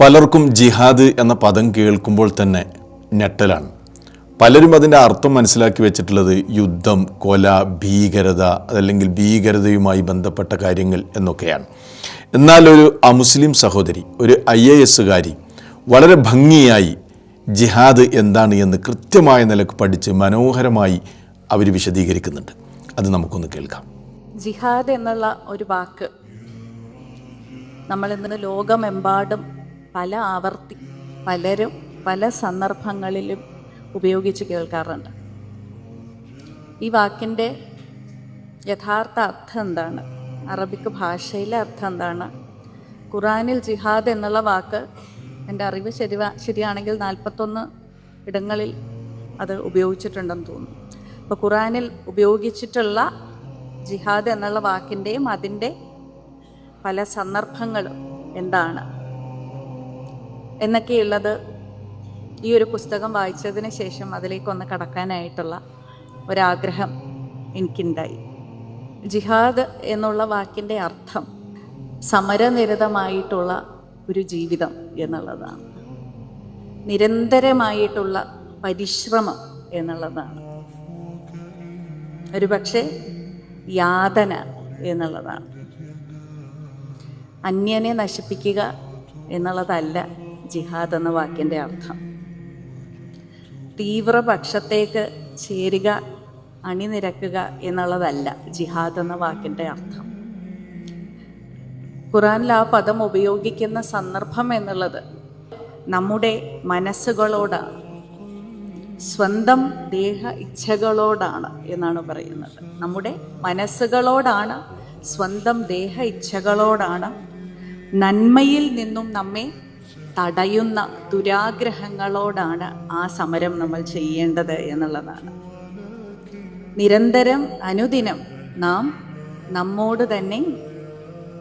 പലർക്കും ജിഹാദ് എന്ന പദം കേൾക്കുമ്പോൾ തന്നെ ഞെട്ടലാണ്. പലരും അതിൻ്റെ അർത്ഥം മനസ്സിലാക്കി വെച്ചിട്ടുള്ളത് യുദ്ധം, കൊല, ഭീകരത, അതല്ലെങ്കിൽ ഭീകരതയുമായി ബന്ധപ്പെട്ട കാര്യങ്ങൾ എന്നൊക്കെയാണ്. എന്നാൽ ഒരു അമുസ്ലിം സഹോദരി, ഒരു IAS-കാരി വളരെ ഭംഗിയായി ജിഹാദ് എന്താണ് എന്ന് കൃത്യമായ നിലക്ക് പഠിച്ച് മനോഹരമായി അവർ വിശദീകരിക്കുന്നുണ്ട്. അത് നമുക്കൊന്ന് കേൾക്കാം. ജിഹാദ് എന്നുള്ള ഒരു വാക്ക് നമ്മളിന്ന് ലോകമെമ്പാടും പല ആവർത്തി പലരും പല സന്ദർഭങ്ങളിലും ഉപയോഗിച്ച് കേൾക്കാറുണ്ട്. ഈ വാക്കിൻ്റെ യഥാർത്ഥ അർത്ഥം എന്താണ്? അറബിക് ഭാഷയിലെ അർത്ഥം എന്താണ്? ഖുറാനിൽ ജിഹാദ് എന്നുള്ള വാക്ക് എൻ്റെ അറിവ് ശരിയാണെങ്കിൽ 41 ഇടങ്ങളിൽ അത് ഉപയോഗിച്ചിട്ടുണ്ടെന്ന് തോന്നുന്നു. അപ്പോൾ ഖുറാനിൽ ഉപയോഗിച്ചിട്ടുള്ള ജിഹാദ് എന്നുള്ള വാക്കിൻ്റെയും അതിൻ്റെ പല സന്ദർഭങ്ങളും എന്താണ് എന്നൊക്കെയുള്ളത് ഈ ഒരു പുസ്തകം വായിച്ചതിന് ശേഷം അതിലേക്കൊന്ന് കടക്കാനായിട്ടുള്ള ഒരാഗ്രഹം എനിക്കുണ്ടായി. ജിഹാദ് എന്നുള്ള വാക്കിൻ്റെ അർത്ഥം സമരനിരതമായിട്ടുള്ള ഒരു ജീവിതം എന്നുള്ളതാണ്. നിരന്തരമായിട്ടുള്ള പരിശ്രമം എന്നുള്ളതാണ്. ഒരുപക്ഷെ യാതന എന്നുള്ളതാണ്. അന്യനെ നശിപ്പിക്കുക എന്നുള്ളതല്ല ജിഹാദ് എന്ന വാക്കിൻ്റെ അർത്ഥം. തീവ്രപക്ഷത്തേക്ക് ചേരുക, അണിനിരക്കുക എന്നുള്ളതല്ല ജിഹാദ് എന്ന വാക്കിൻ്റെ അർത്ഥം. ഖുറാനിൽ ആ പദം ഉപയോഗിക്കുന്ന സന്ദർഭം എന്നുള്ളത് നമ്മുടെ മനസ്സുകളോടാണ്, സ്വന്തം ദേഹ ഇച്ഛകളോടാണ് എന്നാണ് പറയുന്നത്. നമ്മുടെ മനസ്സുകളോടാണ്, സ്വന്തം ദേഹ ഇച്ഛകളോടാണ്, നന്മയിൽ നിന്നും നമ്മെ തടയുന്ന ദുരാഗ്രഹങ്ങളോടാണ് ആ സമരം നമ്മൾ ചെയ്യേണ്ടത് എന്നുള്ളതാണ്. നിരന്തരം അനുദിനം നാം നമ്മോട് തന്നെ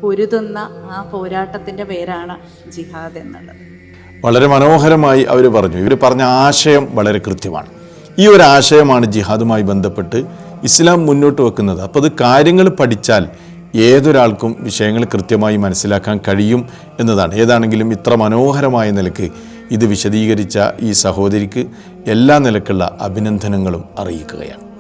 പൊരുതുന്ന ആ പോരാട്ടത്തിൻ്റെ പേരാണ് ജിഹാദ് എന്നുള്ളത്. വളരെ മനോഹരമായി അവർ പറഞ്ഞു. ഇവർ പറഞ്ഞ ആശയം വളരെ കൃത്യമാണ്. ഈ ഒരു ആശയമാണ് ജിഹാദുമായി ബന്ധപ്പെട്ട് ഇസ്ലാം മുന്നോട്ട് വെക്കുന്നത്. അപ്പോൾ അത് കാര്യങ്ങൾ പഠിച്ചാൽ ഏതൊരാൾക്കും വിഷയങ്ങൾ കൃത്യമായി മനസ്സിലാക്കാൻ കഴിയും എന്നതാണ്. ഏതാണെങ്കിലും ഇത്ര മനോഹരമായ നിലക്ക് ഇത് വിശദീകരിച്ച ഈ സഹോദരിക്ക് എല്ലാ നിലക്കുള്ള അഭിനന്ദനങ്ങളും അറിയിക്കുകയാണ്.